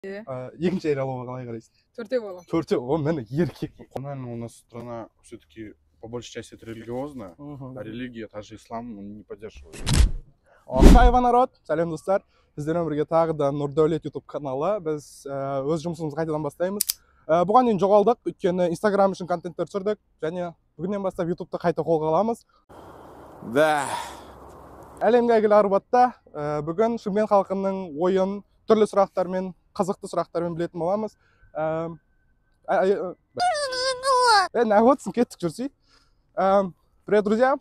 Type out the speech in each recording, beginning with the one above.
Екінші әйел алуға қалай қарайсың? Төртеу бала. Төртеу, ол мені еркек. У нас страна все-таки по большей части это религиозная, а религия, та же ислам, не поддерживает. Хайва народ, сәлем достар. Біздермен бірге тағы да Нұрдәулет YouTube каналы. Біз өз жұмысымызды қайтадан бастаймыз. Бұған дейін жоғалдық, өйткені Instagram үшін контенттер түсірдік, және бүгіннен бастап YouTube'ты қайта қолға аламыз. Да. Әлемге әйгілі Арбатта бүгін Шымкент халқының ойын, түрлі сұрақтармен, қызықты сұрақтармен білетін боламыз. Кеттік жүрсей. Привет, друзья.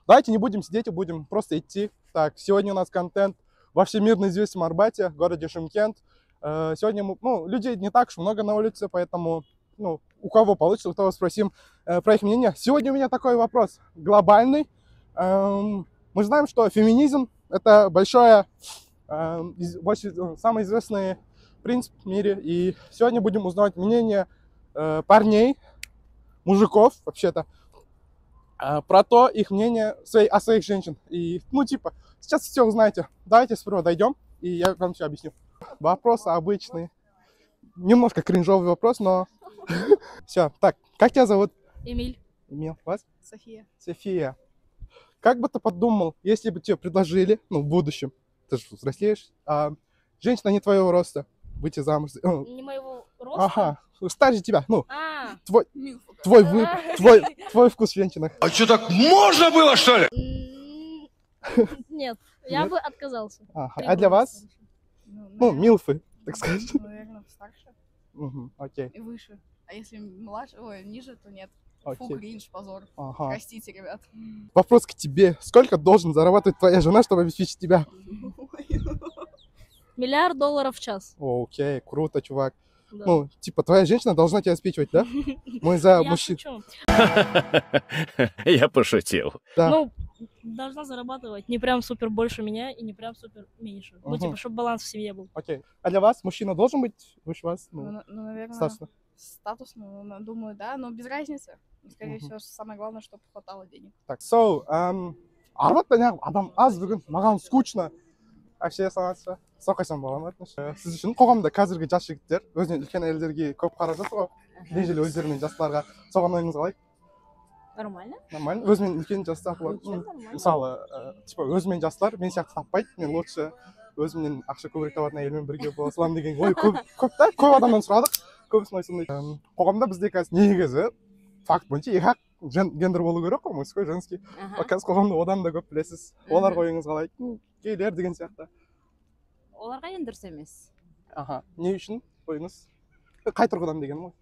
Давайте не будем сидеть, будем просто идти. Так, сегодня у нас контент во всемирно известном Арбате, городе Шымкент. Сегодня людей не так уж много на улице, поэтому у кого получится, у того спросим про их мнение. Сегодня у меня такой вопрос глобальный. Мы знаем, что феминизм – это самый известный принцип в мире. И сегодня будем узнавать мнение парней, мужиков вообще-то, про то, их мнение о своих женщин. И, сейчас все узнаете. Давайте сперва дойдем, и я вам все объясню. Вопрос обычный. Немножко кринжовый вопрос, но... Все, так, как тебя зовут? Эмиль. Эмиль, вас? София. София. Как бы ты подумал, если бы тебе предложили, в будущем, ты же взрослеешь, женщина не твоего роста, выйти замуж... Не моего роста? Ага, старше тебя, твой вкус в женщинах. А что, так можно было, что ли? Нет, я бы отказался. А для вас? Милфы, так сказать. Наверное, старше. Окей. И выше. А если младше, ниже, то нет. Окей. Фу, кринж, позор. Простите, ребят. Вопрос к тебе. Сколько должен зарабатывать твоя жена, чтобы обеспечить тебя? $1 миллиард в час. Окей, круто, чувак. Да. Твоя женщина должна тебя обеспечивать, да? Мы за мужчин. Я пошутил. Да. Должна зарабатывать не прям супер больше меня и не прям супер меньше. Чтобы баланс в семье был. Окей. А для вас мужчина должен быть выше вас? Наверное, статусно, думаю, да, но без разницы. Скорее всего, самое главное, чтобы хватало денег. Так, Арбатта адам аз бүгін, маған скучно. Вообще санатса, соқайсам бола ма? Сіз үшін қоғамда қазіргі жас жігіттер өзінен үлкен әйелдерге көп қарап жатыр ғой. Дежелі өздерімен жастарға. Соған ойыңыз қалай? Нормально. Нормально. Өзімен үлкен жастар бар. Мысалы, өзімен жастар мен сияқты таппайды. Мен лучше өзімнен ақша көбірек табатын әйелмен бірге бола саламын деген ой көп адамнан сұрадық. Көбісін сондай. Қоғамда бізде қазір негізі факт бойынша екі-ақ гендер болу керек қой, мужской, женский. Қазір қоғамда одан да көп білесіз. Оларға ойыңыз қалай? Гейлер деген сияқты. Оларға енді дұрыс емес. Не үшін ойыңыз? Қай тұрғыдан деген ғой?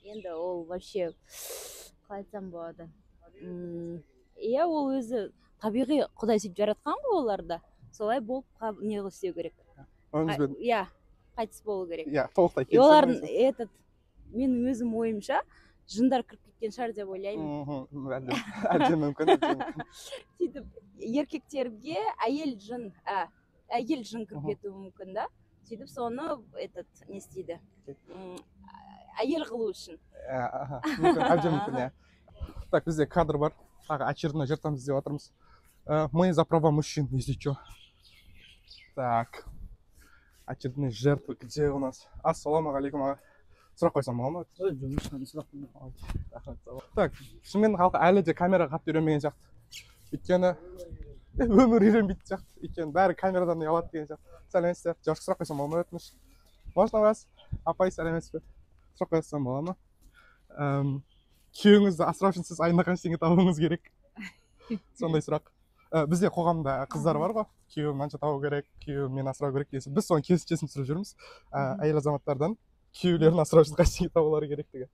Енді ол вообще қалай айтсам болады. Иә, ол өзі табиғи Құдай сөйтіп жаратқан ғой оларда. Солай болып не істеу керек. Ойыңызбен? Иә, қайтыс болу керек. Иә, толықтай келісемін. Олардың менің өзім ойымша жындар кіріп кеткен шығар деп ойлаймын. Әбден мүмкін. Сөйтіп еркектерге әйел жын кіріп кетуі мүмкін да. Сөйтіп соны не істейді? Әйел қылу үшін. Әбден мүмкін, иә. Так, бізде кадр бар. Очередной жертвамыз деп жатырмыз. Мы за права мужчин, если что. Так. Очередные жертвы. Где у нас? Ассаламу алейкум, аға. Сұрақ қойсам бола ма? Так, Шымкент халқы әлі де камераға қатты үйренбеген сияқты. Өйткені өмір үйренбейтін сияқты. Өйткені бәрі камерадан ұялады деген сияқты. Сәлеметсіздер. Жоғары сұрақ қойсам бола ма? Өтініш. Можно вас? Апай, сәлеметсіз бе? Сұрақ қойсам бола ма? Күйеуіңізді асырау үшін сіз айына қанша теңге табуыңыз керек? Сондай сұрақ. Бізде қоғамда қыздар бар ғой, күйеуім мынанша табу керек, күйеуім мені асырау керек деген. Біз соны келісім түсіріп жүрміз. Әйел азаматтардан күйеулерін асырау үшін қанша теңге табулары керек деген.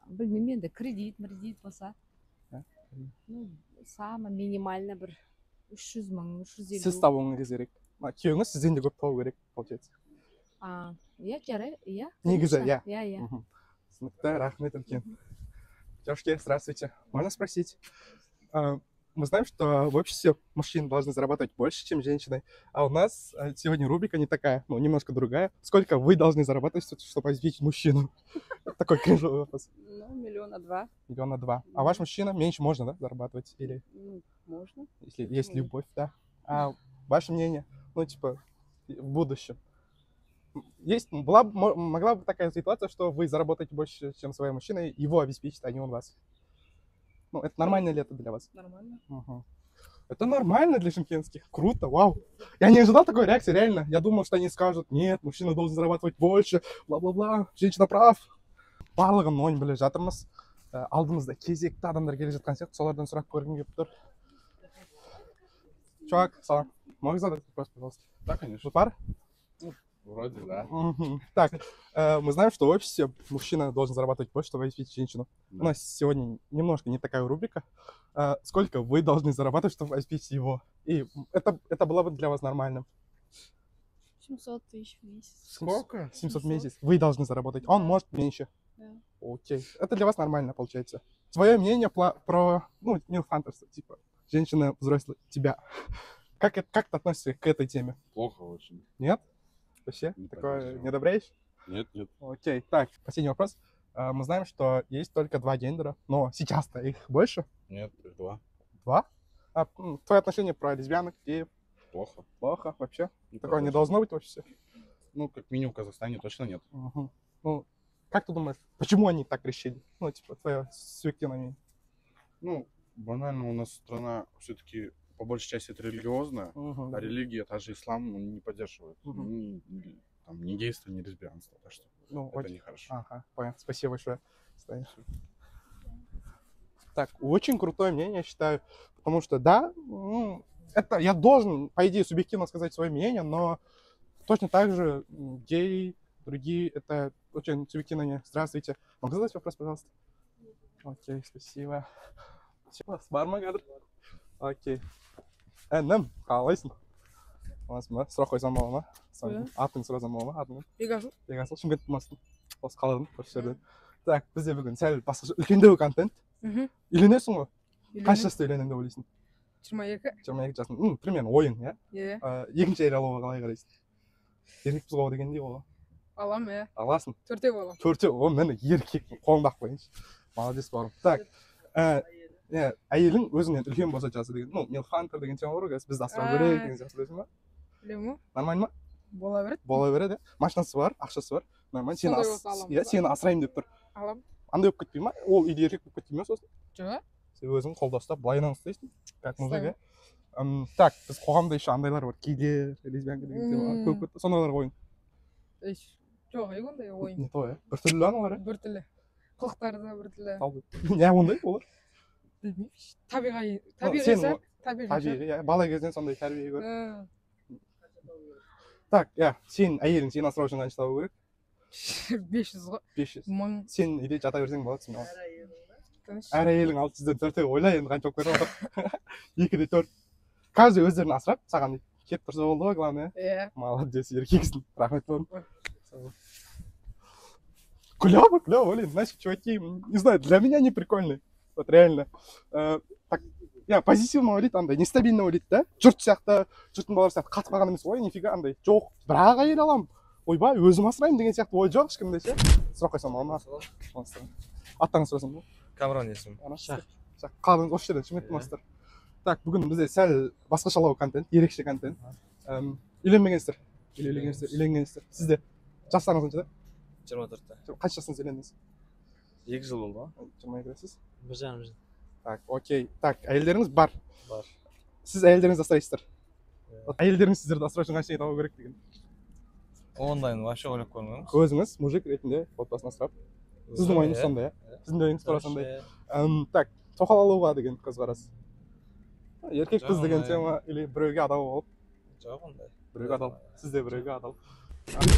Білмеймін енді, кредит болса. Самый минимально бір 300 мың, 350. Сіз табуыңыз керек. Күйеуіңіз сізден де көп табу керек, получается. Иә, жарай, иә. Негізі, иә. Иә. Түсінікті, рахмет үлкен. Девушки, здравствуйте. Можно спросить? Мы знаем, что в обществе мужчины должны зарабатывать больше, чем женщины. А у нас сегодня рубрика не такая, немножко другая. Сколько вы должны зарабатывать, чтобы обеспечить мужчину? Такой кринжовый вопрос. $1 2 1 миллиона. 2 миллиона. А ваш мужчина меньше можно, да, зарабатывать? Или... Можно. Если есть любовь, да. А ваше мнение? В будущем. могла бы такая ситуация, что вы заработаете больше, чем свои мужчины, его обеспечит, а не он вас. Ну, это нормально ли это для вас? Нормально. Угу. Это нормально для шымкентских. Круто, вау. Я не ожидал такой реакции, реально. Я думал, что они скажут, нет, мужчина должен зарабатывать больше, бла-бла-бла, женщина прав. Барлығын ойын біле жатырмыз. Алдымызда кезекті адамдар келе жатқан сияқты, солардан сұрақ көргім келіп тұр. Чувак, салам. Могу задать вопрос, пожалуйста? Да, конечно. Пара? Вроде, да. Так, мы знаем, что в офисе мужчина должен зарабатывать больше, чтобы обеспечить женщину. Да. У нас сегодня немножко не такая рубрика. Сколько вы должны зарабатывать, чтобы обеспечить его? И это было бы для вас нормальным. 700 тысяч в месяц. Сколько? 700 в месяц. Вы должны заработать. Он может меньше. Да. Окей. Это для вас нормально, получается. Свое мнение про, ну, милфантерство, типа, женщина взрослая, тебя. Как ты относишься к этой теме? Плохо очень. Нет? Вообще? Не Такое поддерживаю. не одобряешь? Нет, нет. Окей. Так, последний вопрос. Мы знаем, что есть только 2 гендера, но сейчас-то их больше. Нет, их 2. 2? Твое отношение про лесбиянок, геев? Плохо. Плохо вообще? Не Такое не поддерживаю. должно быть в офисе? Ну, как минимум в Казахстане точно нет. Угу. Ну, как ты думаешь, почему они так решили? Ну, типа, твое субъективное мнение. Ну, банально у нас страна все-таки по большей части это религиозная, Угу, а религия, та же ислам, не поддерживает Мгм. там, ни гейство, ни лесбиянство. Так что Ну, это очень... нехорошо. Ага, понятно. Спасибо большое. Так, очень крутое мнение, я считаю. Потому что, да, это я должен, по идее, субъективно сказать свое мнение, но точно так же геи, другие, это очень субъективное мнение. Здравствуйте. Могу задать вопрос, пожалуйста? Окей, спасибо. Все, бар ма қазір? Окей. Інім, қалайсың? Қалайсың ба? Сұрақ қойсам бола ма? Қоя. Атың сұрасам бола ма? Атың? Бегасыл. Бегасыл, Шымкент тумасың. Осы қаладың, осы жерден. Так, бізде бүгін сәл басқаша үлкендеу контент. Үйленесің ғой? Қанша жаста үйленемін деп ойлайсың? 22. 22 жасың. Примерно ойың, иә? Иә. Екінші әйел алуға қалай қарайсың? Еркекпіз ғой дегендей ғой. Алам, иә. Аласың. 4 балам. Төртеу, міне еркек қолыңда ақ қояйыншы. Молодец бауырым. Так, әйелің өзіңнен үлкен болса жасы деген, ну, милфантер деген тема бар ғой, бізді асырау керек деген сияқты білесің ба? Білемін. Нормально ма? Бола береді. Бола береді, машинасы бар, ақшасы бар. Нормально. Сені Сондай болса аламын. иә, сені асыраймын деп тұр. Алам. Андай болып кетпей ма? Ол үйде еркек болып кетпей ма сосын? Жоқ. Сен өзің қолда ұстап, былайынан ұстайсың. Как мужик, иә? Так, біз қоғамда еще андайлар бар, кейдер, лесбиянка деген тема көп кетті. Сондайларға ойын. Жоқ, ондай ойын. Не то, иә? Бір түрлі аналар, иә? Бір түрлі. Қылықтары да бір түрлі. Не ондай олар? Білмеймін. Табиғи сен сәт. Табиғи, иә. Бала кезден сондай тәрбие көр. Ә, Так, иә, сен әйелің сені асырау үшін қанша табу керек? 500 ғой. 500. 1000. Сен үйде жата берсең болады, сен. Тыныш. Әр әйелің 600-ден 4-ге ойла енді қанша болып кетіп отыр. 2-де 4. Каждый өздерін асырап, саған келіп тұрса болды ғой, главное. Иә. Молодец, еркексің. Рахмет бауырым. Клево, блин. Значит, чуваки, не знаю, для меня не прикольный. Вот реально. Так, я позитивно ойлайды, андай, нестабильно ойлайды, да? Жұрт сияқты, жұрттың балалары сияқты қатып қалған емес, ой, нифига андай. Жоқ, бірақ әйел аламын. Ойбай, өзім асыраймын деген сияқты ой жоқ ешкімде ше. Сұрақ қойсам бола ма? Аттарыңыз сұрасам ба? Камран есімім. Қалдыңыз осы жерден Шымкент тумасыздар. Так, бүгін бізде сәл басқашалау контент, ерекше контент. Үйленбегенсіздер. Үйленгенсіздер. Сізде жастарыңыз қаншада? 24-те. Қанша жасыңыз үйлендіңіз? 2 жыл болды ма? 22 жассыз? 1,5 жыл. Так, окей. Так, әйелдеріңіз бар. Бар. Сіз әйелдеріңізді асырайсыздар. Әйелдеріңіз сіздерді асырау үшін қанша табу керек деген. Ондайын вообще ойлап көрмедім. Өзіңіз мужик ретінде отбасын асырап. Сіздің ойыңыз сондай, иә? Сіздің ойыңыз тура сондай. Так, тоқал алуға деген көзқарас. Еркек қыз деген тема или біреуге адал болып? Жоқ ондай. Біреуге адал. Сіз де біреуге адал.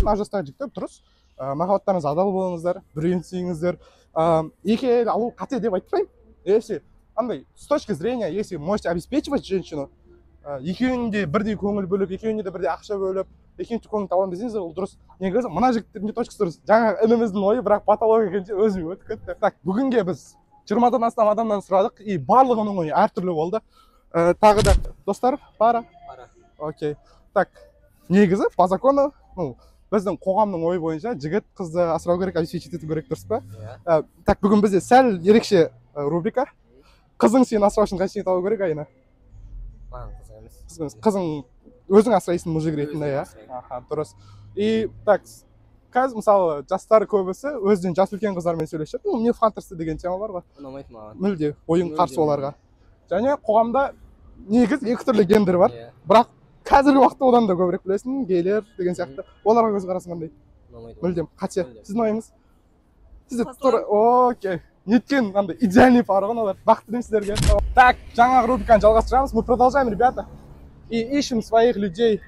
Мына жастағы жігіттер дұрыс. Махаббаттарыңыз адал болыңыздар, біреуін сүйіңіздер. Екі әйел алу қате деп айтпаймын. Если, андай, с точки зрения, если можете обеспечивать женщину, екеуінде бірдей көңіл бөліп, екеуінде де бірдей ақша бөліп, екеуінде көңіл табамын десеңіздер, ол дұрыс. Негізі, мына жігіттердің точкасы дұрыс. Жаңа ініміздің ойы, бірақ патология екенше өзіме өтіп кетті. Так, бүгінге біз 20-дан астам адамнан сұрадық, и барлығының ойы әртүрлі болды. Тағы да достар, пара? Пара. Окей. Так, негізі, по закону, біздің қоғамның ойы бойынша жігіт қызды асырау керек, обеспечить ету керек, дұрыс па? Так, бүгін бізде сәл ерекше рубрика. Қызың сені асырау үшін қанша табу керек айына? Қызың емес. Қызың өзің асырайсың мужик ретінде, иә? Аха, дұрыс. И так, қазір мысалы жастар көбісі өзінен жасы үлкен қыздармен сөйлеседі. Ну, милф хантерсы деген тема бар ғой. ұнамайды маған. Мүлде ойың қарсы оларға. Және қоғамда негіз екі түрлі гендер бар. Бірақ қазіргі уақытта одан да көбірек білесің, гейлер деген сияқты. Оларға көзқарасың қандай? Ұнамайды. Мүлдем қате. Сіздің ойыңыз? Сізде окей. Неткен андай идеальный пара ғой олар. Бақытты деймін сіздерге. Так, жаңағы рубриканы жалғастырамыз. Мы продолжаем, ребята. И ищем своих людей.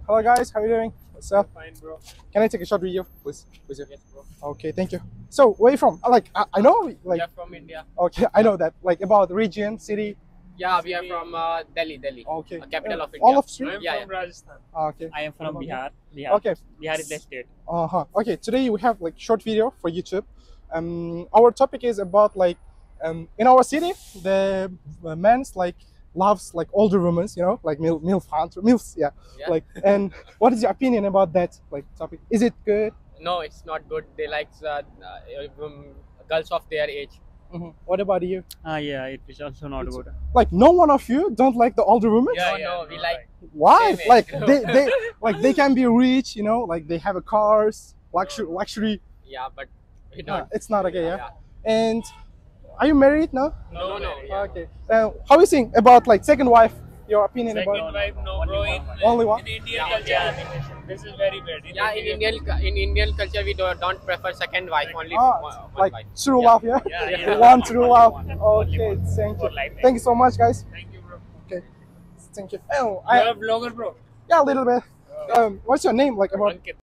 Hello guys, how are you doing? What's up? Fine, bro. Can I take a short video, please? With you? Yes, bro. Okay, thank you. So, where are you from? I know, like, We are from India. okay, I know that. Like, about region, city. Yeah, we are from Delhi. Okay. Capital of India. All of three? I'm from Rajasthan. Okay. I am from Bihar. Okay. Bihar is the state. Okay, today we have like short video for YouTube. Our topic is about like, in our city, the men's like loves like older women, you know, like milfs, yeah. Like, and what is your opinion about that like topic? Is it good? No, it's not good. They like girls of their age. What about you? Yeah, it is also not good. Like, no one of you don't like the older women? No, we like. Why? Same Like age. they can be rich, you know, like they have a cars, luxury. Yeah, but we don't. It's not okay, yeah. And are you married now? No. Okay. How you think about like second wife? Your opinion about Second wife, no, bro. only one? In Indian culture, this is very bad. In Indian culture, we don't prefer second wife, only one like wife. true love, yeah? Yeah. One true love. Okay, thank you. Thank you so much, guys. Thank you, bro. Okay, thank you. Oh, You are a vlogger, bro. yeah, a little bit. What's your name? Like about? Ankit.